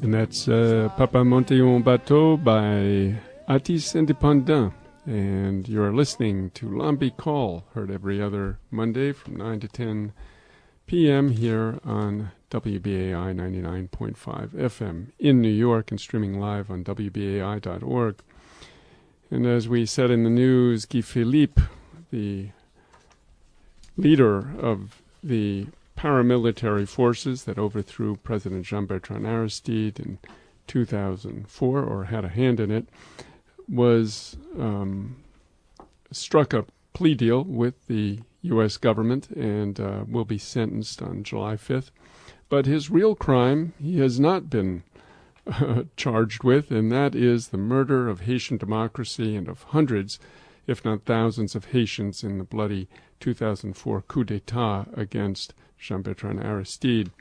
And that's Papa Monte un Bateau by Artistes Indépendants. And you're listening to Lanbi Call, heard every other Monday from 9 to 10 p.m. here on WBAI 99.5 FM in New York and streaming live on WBAI.org. And as we said in the news, Guy Philippe, the leader of the paramilitary forces that overthrew President Jean-Bertrand Aristide in 2004, or had a hand in it, was struck a plea deal with the U.S. government and will be sentenced on July 5th. But his real crime he has not been charged with, and that is the murder of Haitian democracy and of hundreds, if not thousands, of Haitians in the bloody 2004 coup d'etat against Jean-Bertrand Aristide.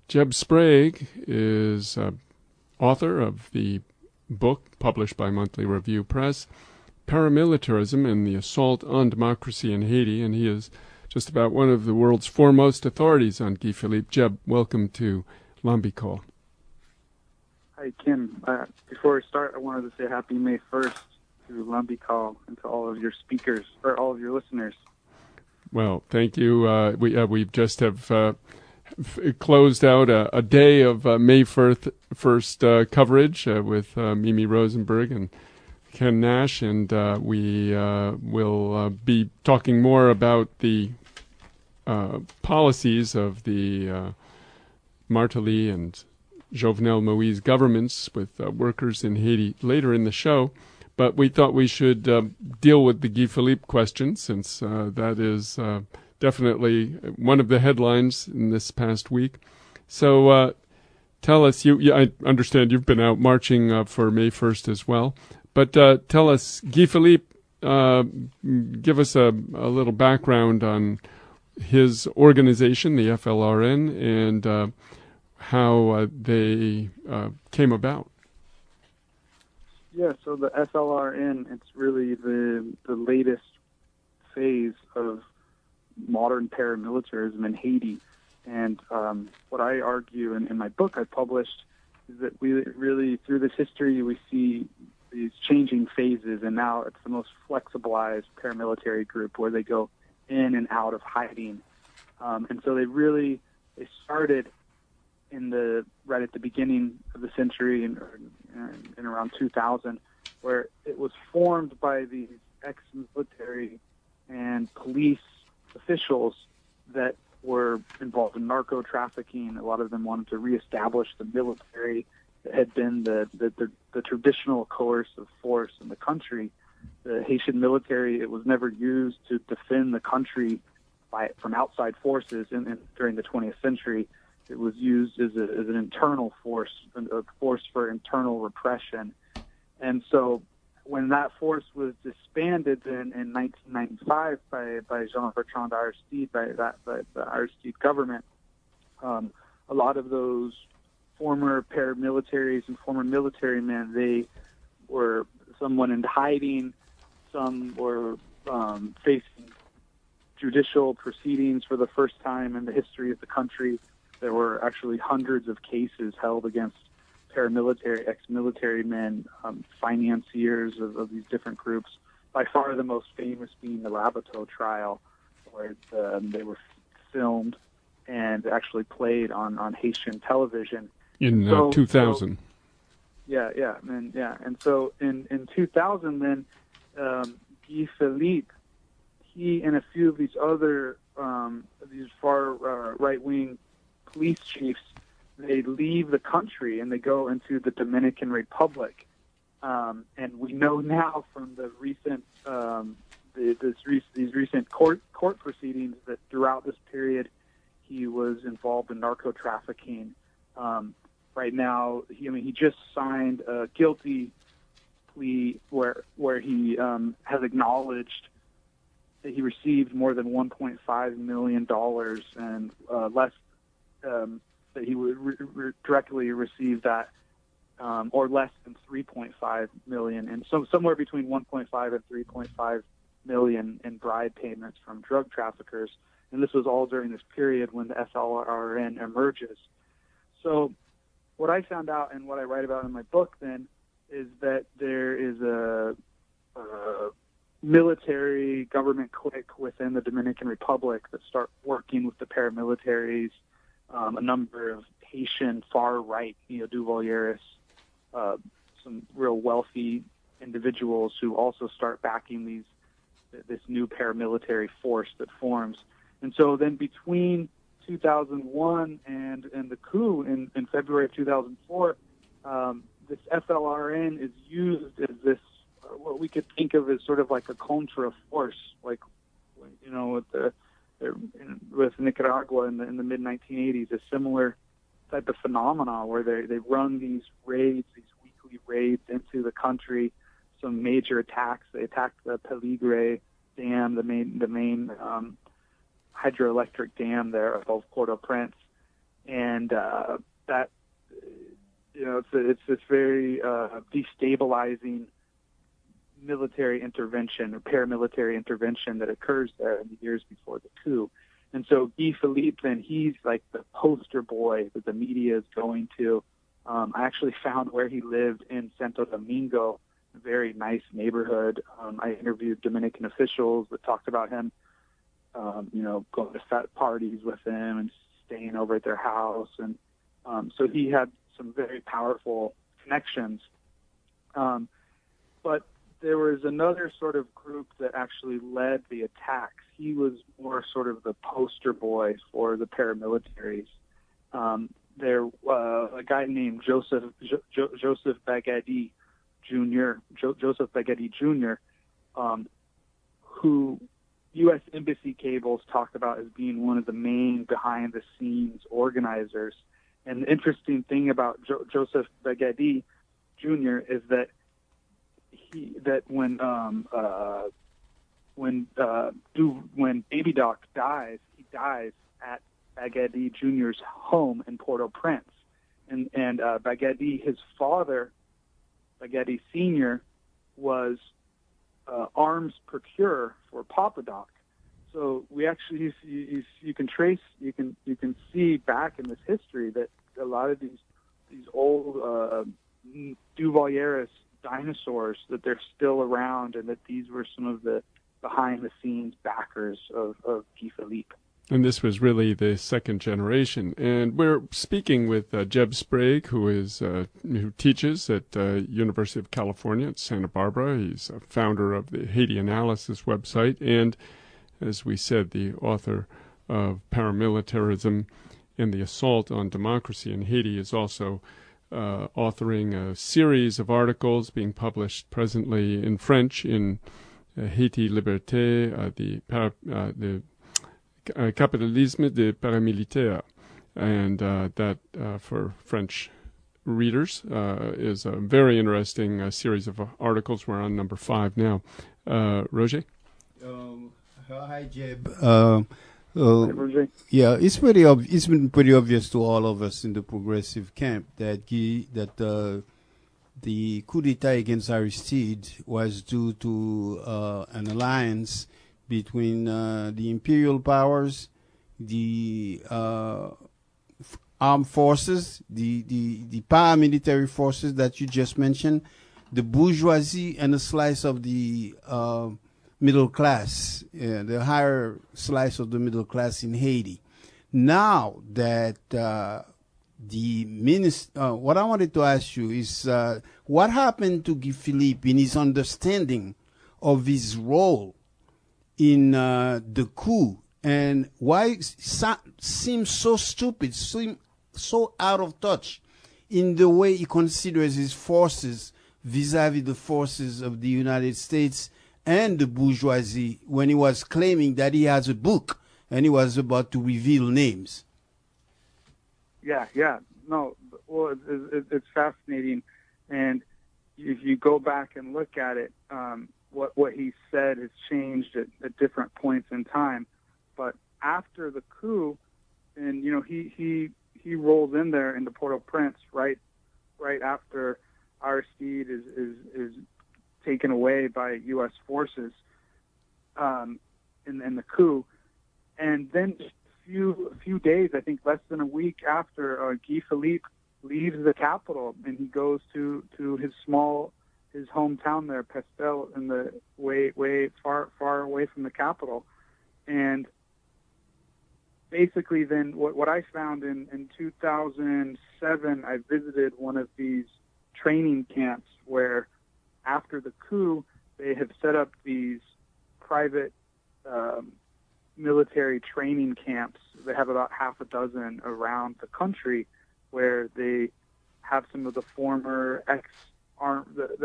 Jeb Sprague is author of the book published by Monthly Review Press, Paramilitarism and the Assault on Democracy in Haiti, and he is just about one of the world's foremost authorities on Guy Philippe. Jeb, welcome to Lanbi Call. Hi, Kim. Before we start, I wanted to say happy May 1st to Lanbi Call and to all of your speakers, or all of your listeners. Well, thank you. We just have closed out a day of May 1st coverage with Mimi Rosenberg and Ken Nash, and we will be talking more about the policies of the Martelly and Jovenel Moïse governments with workers in Haiti later in the show. But we thought we should deal with the Guy Philippe question, since that is definitely one of the headlines in this past week. So tell us, I understand you've been out marching for May 1st as well. But tell us, Guy Philippe, give us a little background on his organization, the FLRN, and how they came about. Yeah, so the FLRN, it's really the latest phase of modern paramilitarism in Haiti. And what I argue in my book I published is that we really, through this history, we see these changing phases, and now it's the most flexibilized paramilitary group where they go in and out of hiding. And so they started right at the beginning of the century in around 2000, where it was formed by these ex-military and police officials that were involved in narco trafficking. A lot of them wanted to reestablish the military that had been the traditional coercive force in the country. The Haitian military, it was never used to defend the country from outside forces during the 20th century. It was used as an internal force, a force for internal repression. And so when that force was disbanded in 1995 by Jean-Bertrand Aristide, by the Aristide government, a lot of those former paramilitaries and former military men, some went into hiding, some were facing judicial proceedings for the first time in the history of the country. There were actually hundreds of cases held against paramilitary, ex-military men, financiers of these different groups. By far the most famous being the Rabateau trial, where they were filmed and actually played on Haitian television. In 2000. And so in 2000, then Guy Philippe, he and a few of these other these far right-wing police chiefs, they leave the country and they go into the Dominican Republic. And we know now from the recent these recent court proceedings that throughout this period he was involved in narco trafficking. Right now, he just signed a guilty plea where he has acknowledged that he received more than $1.5 million and less that he would directly receive that, or less than 3.5 million, and so somewhere between 1.5 and 3.5 million in bribe payments from drug traffickers. And this was all during this period when the FLRN emerges. So what I found out and what I write about in my book then is that there is a military government clique within the Dominican Republic that start working with the paramilitaries, a number of Haitian far-right neo-Duvalierists, some real wealthy individuals who also start backing this new paramilitary force that forms. And so then between 2001 and the coup in February of 2004, this FLRN is used as this, what we could think of as sort of like a contra force, like, you know, with Nicaragua in the mid-1980s, a similar type of phenomena where they run these raids, these weekly raids into the country, some major attacks. They attacked the Peligre Dam, the main hydroelectric dam there above Port-au-Prince, and that, you know, it's this very destabilizing military intervention or paramilitary intervention that occurs there in the years before the coup. And so Guy Philippe, then, he's like the poster boy that the media is going to. I actually found where he lived in Santo Domingo, a very nice neighborhood. I interviewed Dominican officials that talked about him, you know, going to fat parties with them and staying over at their house. And so he had some very powerful connections. But there was another sort of group that actually led the attacks. He was more sort of the poster boy for the paramilitaries. There a guy named Joseph Bagadi Jr., Joseph Bagadi Jr., who U.S. Embassy cables talked about as being one of the main behind-the-scenes organizers. And the interesting thing about Joseph Bagadi Jr. is that when Baby Doc dies, he dies at Bagadi Jr.'s home in Port-au-Prince, and Bagadi, his father, Bagadi Sr., was arms procurer for Papa Doc. So we actually you can see back in this history that a lot of these old Duvalieris dinosaurs, that they're still around, and that these were some of the behind-the-scenes backers of Guy Philippe. And this was really the second generation. And we're speaking with Jeb Sprague, who teaches at University of California at Santa Barbara. He's a founder of the Haiti Analysis website, and, as we said, the author of Paramilitarism and the Assault on Democracy in Haiti. Is also authoring a series of articles being published presently in French in Haiti Liberté, the Capitalisme des Paramilitaires, and that for French readers is a very interesting series of articles. We're on number 5 now. Roger? Hi, Jeb. Yeah, it's been pretty obvious to all of us in the progressive camp that the coup d'état against Aristide was due to an alliance between the imperial powers, the armed forces, the paramilitary forces that you just mentioned, the bourgeoisie, and a slice of the middle class, the higher slice of the middle class in Haiti. Now that what I wanted to ask you is what happened to Guy Philippe in his understanding of his role in the coup, and why it seems so stupid, so out of touch in the way he considers his forces vis-a-vis the forces of the United States and the bourgeoisie, when he was claiming that he has a book and he was about to reveal names. Yeah. No, well, it's fascinating. And if you go back and look at it, what he said has changed at different points in time. But after the coup, and, you know, he rolls in there into Port-au-Prince right after Aristide is taken away by U.S. forces in the coup. And then a few days, I think less than a week after, Guy Philippe leaves the capital and he goes to his hometown there, Pestel, in the way far away from the capital. And basically then what I found in 2007, I visited one of these training camps where after the coup, they have set up these private military training camps. They have about half a dozen around the country where they have some of the former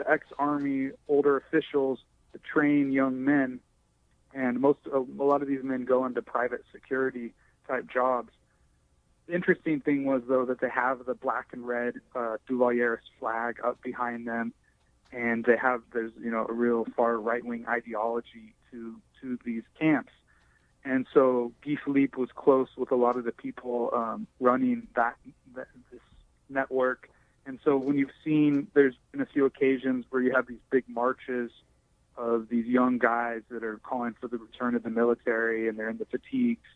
ex-army older officials to train young men, and a lot of these men go into private security type jobs. The interesting thing was, though, that they have the black and red Duvalieris flag up behind them, and there's a real far right-wing ideology to these camps. And so Guy Philippe was close with a lot of the people running this network. And so when you've seen, there's been a few occasions where you have these big marches of these young guys that are calling for the return of the military, and they're in the fatigues.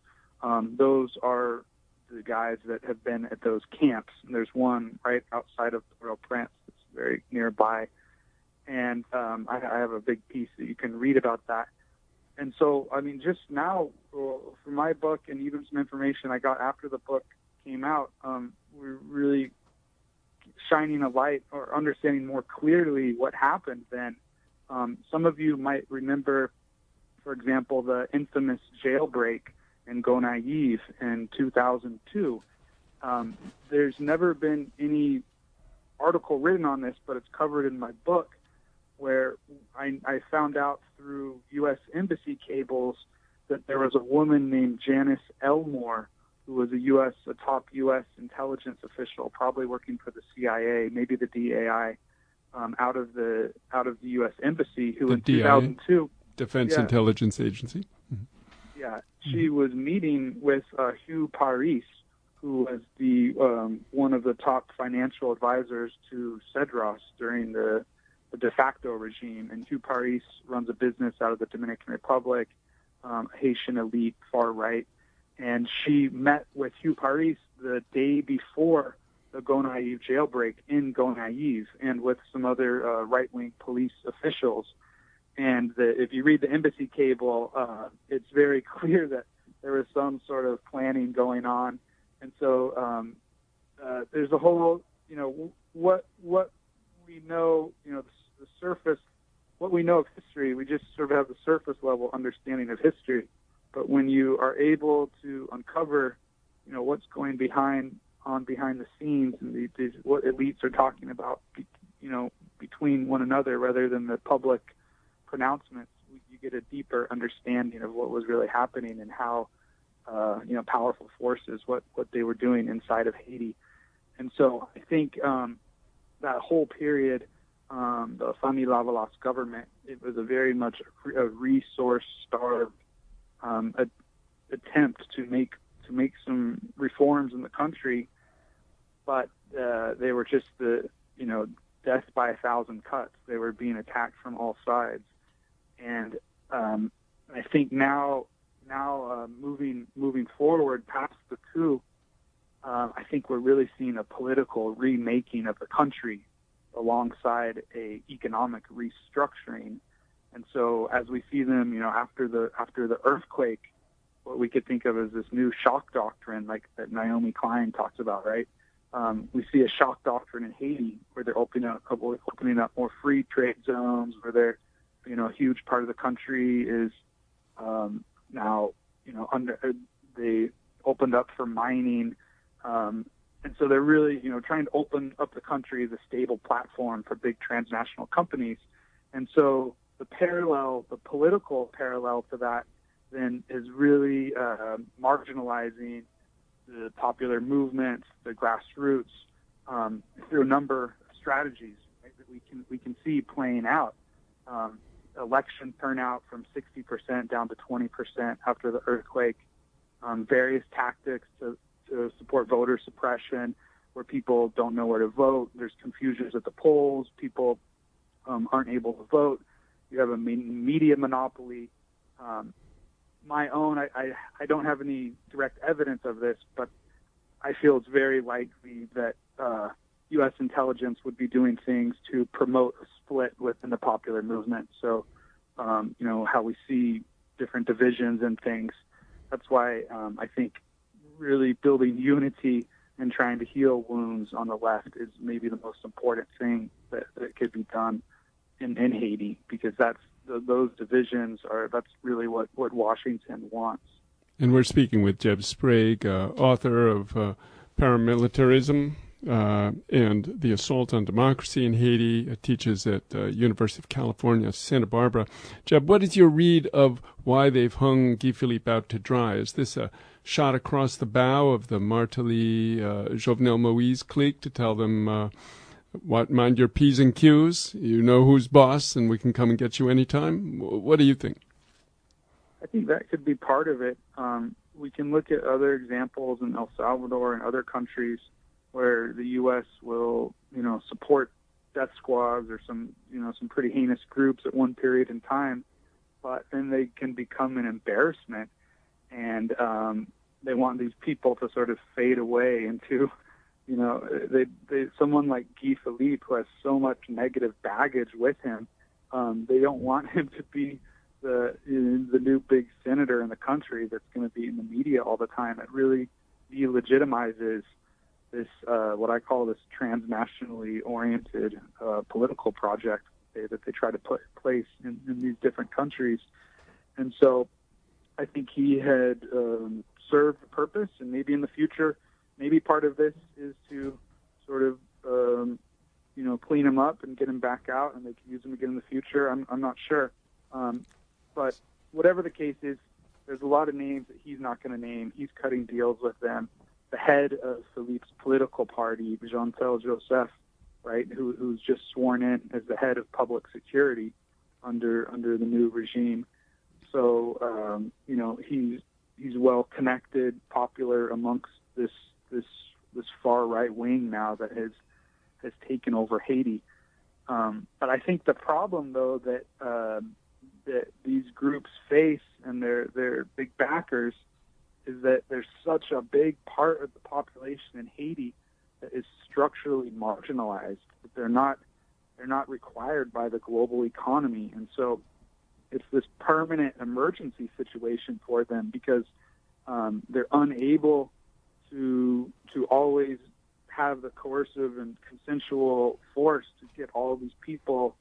Those are the guys that have been at those camps. And there's one right outside of Port-au-Prince that's very nearby. And I have a big piece that you can read about that. And so, I mean, just now, for my book and even some information I got after the book came out, we're really shining a light or understanding more clearly what happened then. Some of you might remember, for example, the infamous jailbreak in Gonaives in 2002. There's never been any article written on this, but it's covered in my book, where I found out through U.S. Embassy cables that there was a woman named Janice Elmore, who was a top U.S. intelligence official, probably working for the CIA, maybe the DAI, out of the U.S. Embassy, who in 2002, Defense Intelligence Agency. Mm-hmm. Yeah, she was meeting with Hugh Paris, who was the one of the top financial advisors to Cedros during the de facto regime. And Hugh Paris runs a business out of the Dominican Republic, Haitian elite, far right. And she met with Hugh Paris the day before the Gonaives jailbreak in Gonaives, and with some other right-wing police officials. And if you read the embassy cable, it's very clear that there was some sort of planning going on. And so there's a whole, what we know, the surface, what we know of history, we just sort of have the surface level understanding of history. But when you are able to uncover, what's going behind the scenes, and what elites are talking about, between one another rather than the public pronouncements, you get a deeper understanding of what was really happening and how, powerful forces, what they were doing inside of Haiti. And so I think that whole period, the Famille Lavalas government, it was a very much a resource-starved attempt to make some reforms in the country, but they were just death by 1,000 cuts. They were being attacked from all sides. And I think now moving forward past the coup, I think we're really seeing a political remaking of the country alongside a economic restructuring. And so as we see them, after the earthquake, what we could think of as this new shock doctrine, like that Naomi Klein talks about, right? We see a shock doctrine in Haiti where they're opening up more free trade zones, where they're, a huge part of the country is now, they opened up for mining. And so they're really, trying to open up the country as a stable platform for big transnational companies. And so the political parallel to that then is really marginalizing the popular movement, the grassroots, through a number of strategies, right, that we can see playing out. Election turnout from 60% down to 20% after the earthquake, various tactics to support voter suppression, where people don't know where to vote. There's confusions at the polls. People aren't able to vote. You have a media monopoly. My own, I don't have any direct evidence of this, but I feel it's very likely that U.S. intelligence would be doing things to promote a split within the popular movement. So, how we see different divisions and things. That's why I think really building unity and trying to heal wounds on the left is maybe the most important thing that could be done in Haiti, because those divisions that's really what Washington wants. And we're speaking with Jeb Sprague, author of Paramilitarism and the Assault on Democracy in Haiti, teaches at University of California, Santa Barbara. Jeb, what is your read of why they've hung Guy Philippe out to dry? Is this a shot across the bow of the Martelly, Jovenel Moïse clique to tell them, mind your P's and Q's, you know who's boss, and we can come and get you anytime? What do you think? I think that could be part of it. We can look at other examples in El Salvador and other countries where the U.S. will, support death squads or some pretty heinous groups at one period in time, but then they can become an embarrassment, and they want these people to sort of fade away into, someone like Guy Philippe, who has so much negative baggage with him. They don't want him to be the new big senator in the country that's going to be in the media all the time. It really delegitimizes this, what I call this transnationally oriented political project that they try to put in place in these different countries. And so I think he had served a purpose, and maybe in the future, maybe part of this is to sort of, clean him up and get him back out, and they can use him again in the future. I'm not sure. But whatever the case is, there's a lot of names that he's not going to name. He's cutting deals with them. The head of Philippe's political party, Jean-Tel Joseph, right, who's just sworn in as the head of public security under the new regime. So, he's well connected, popular amongst this far right wing now that has taken over Haiti. But I think the problem, though, that these groups face and their big backers is that there's such a big part of the population in Haiti that is structurally marginalized. That they're not required by the global economy, and so it's this permanent emergency situation for them because they're unable to always have the coercive and consensual force to get all of these people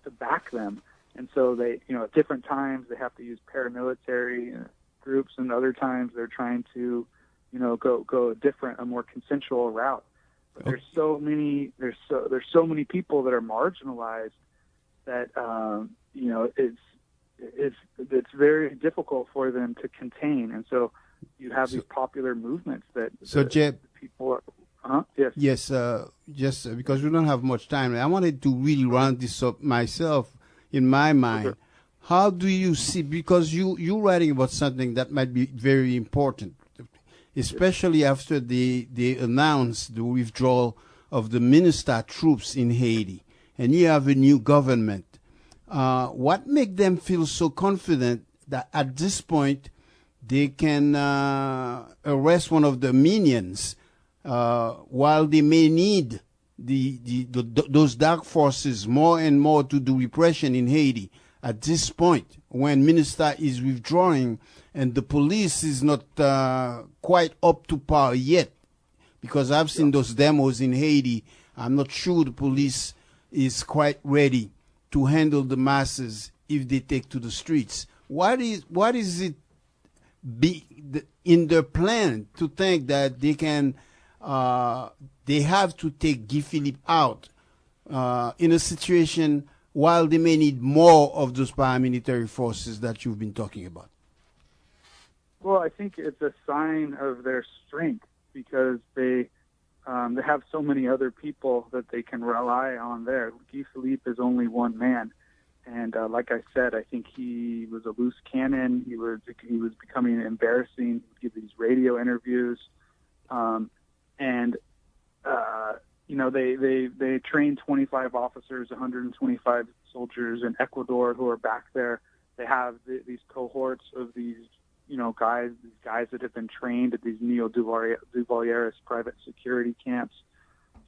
to back them. And so they, at different times they have to use paramilitary groups, and other times they're trying to, go a more consensual route. But there's so many people that are marginalized that it's very difficult for them to contain. And so you have these popular movements that Jeb, people are. Yes. Just because we don't have much time, I wanted to really round this up myself. In my mind, okay. How do you see, because you're writing about something that might be very important, especially after they announced the withdrawal of the MINUSTAH troops in Haiti, and you have a new government. What makes them feel so confident that at this point they can arrest one of the minions while they may need those dark forces more and more to do repression in Haiti at this point when MINUSTAH is withdrawing and the police is not quite up to par yet? Because I've seen those demos in Haiti. I'm not sure the police is quite ready to handle the masses if they take to the streets. What is it in their plan to think that they can they have to take Guy Philippe out in a situation while they may need more of those paramilitary forces that you've been talking about? Well, I think it's a sign of their strength because they have so many other people that they can rely on there. Guy Philippe is only one man. And like I said, I think he was a loose cannon. He was becoming embarrassing. He'd give these radio interviews. They trained 25 officers, 125 soldiers in Ecuador who are back there. They have these cohorts of these guys that have been trained at these neo-Duvalieris private security camps.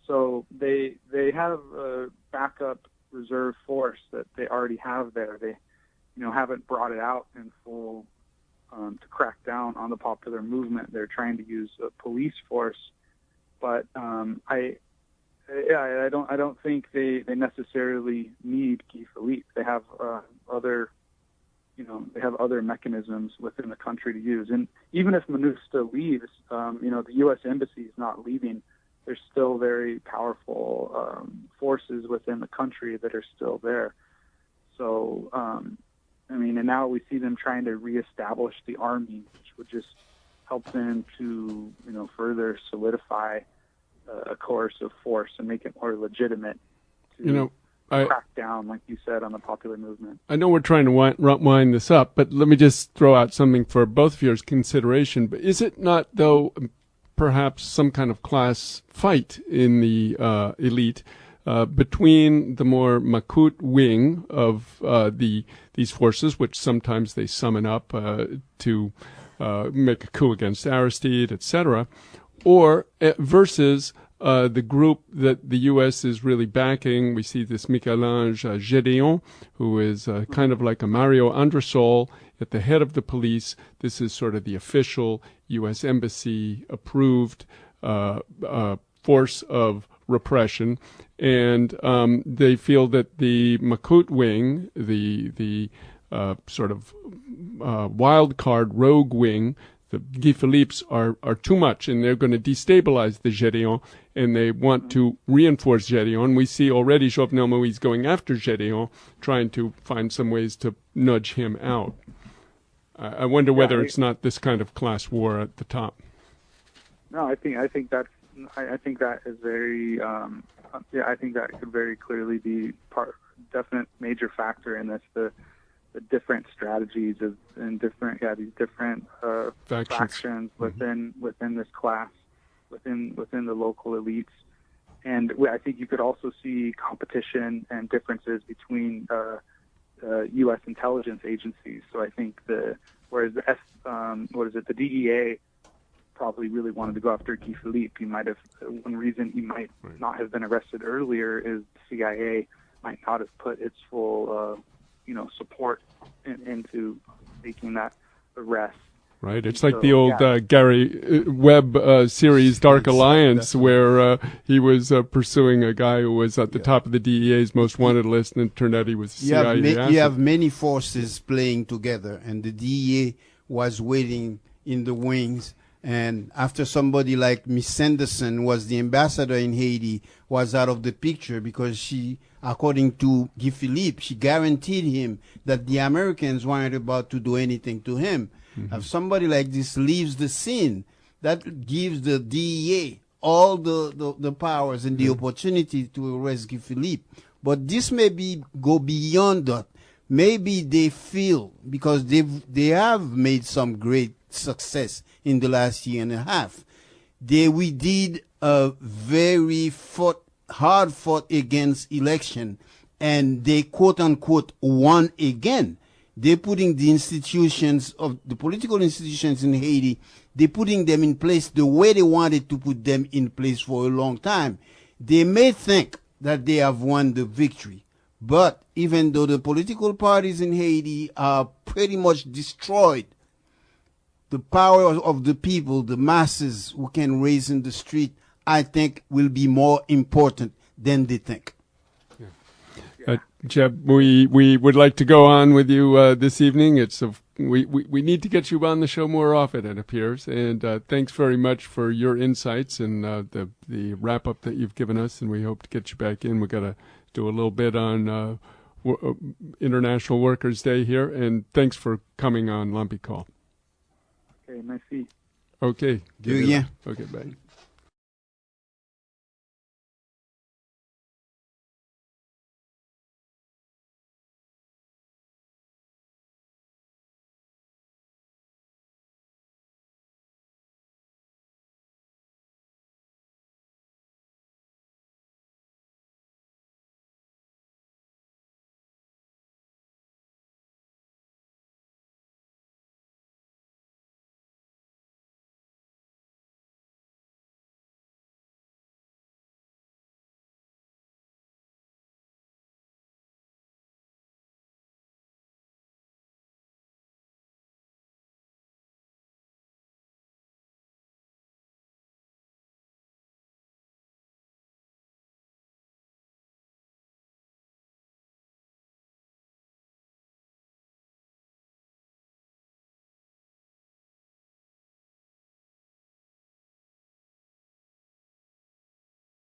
So they have a backup reserve force that they already have there. They, haven't brought it out in full to crack down on the popular movement. They're trying to use a police force, but I don't think they necessarily need Guy Philippe. They have other mechanisms within the country to use. And even if MINUSTA leaves, the U.S. Embassy is not leaving. There's still very powerful forces within the country that are still there. So, and now we see them trying to reestablish the army, which would just help them to, further solidify a coercive force and make it more legitimate to crack down, like you said, on the popular movement. I know we're trying to wind this up, but let me just throw out something for both of your consideration. But is it not, though, perhaps some kind of class fight in the elite between the more Makut wing of these forces, which sometimes they summon up to make a coup against Aristide, etc., or versus the group that the U.S. is really backing? We see this Michel-Ange Gédéon, who is kind of like a Mario Andresol at the head of the police. This is sort of the official U.S. Embassy approved force of repression, and they feel that the Makut wing, the sort of wild card rogue wing, the Guy Philippes are too much, and they're going to destabilize the Gédéon, and they want to reinforce Gédéon. We see already Jovenel Moïse going after Gédéon, trying to find some ways to nudge him out. I wonder whether it's not this kind of class war at the top. No, I think that is very. I think that could very clearly be definite major factor in this. The different strategies and these different factions within this class, within the local elites, and I think you could also see competition and differences between U.S. intelligence agencies. So I think whereas the DEA probably really wanted to go after Guy Philippe. One reason he might not have been arrested earlier is the CIA might not have put its full support into making that arrest. Right. It's like the old Gary Webb series, Dark Alliance, where he was pursuing a guy who was at the top of the DEA's most wanted list, and it turned out he was CIA. You have many forces playing together, and the DEA was waiting in the wings. And after somebody like Miss Sanderson was the ambassador in Haiti, was out of the picture because she, according to Guy Philippe, she guaranteed him that the Americans weren't about to do anything to him. Mm-hmm. If somebody like this leaves the scene, that gives the DEA all the powers and the opportunity to arrest Guy Philippe. But this may go beyond that. Maybe they feel, because they have made some great success in the last year and a half. We did a very hard fought against election, and they quote unquote won again. They're putting the political institutions in Haiti, they're putting them in place the way they wanted to put them in place for a long time. They may think that they have won the victory, but even though the political parties in Haiti are pretty much destroyed, the power of the people, the masses who can raise in the street, I think will be more important than they think. Jeb, we would like to go on with you this evening. We need to get you on the show more often, it appears. And thanks very much for your insights and the wrap up that you've given us. And we hope to get you back in. We've got to do a little bit on International Workers' Day here. And thanks for coming on Lanbi Call. Okay, merci. Okay. Do you? Okay, bye.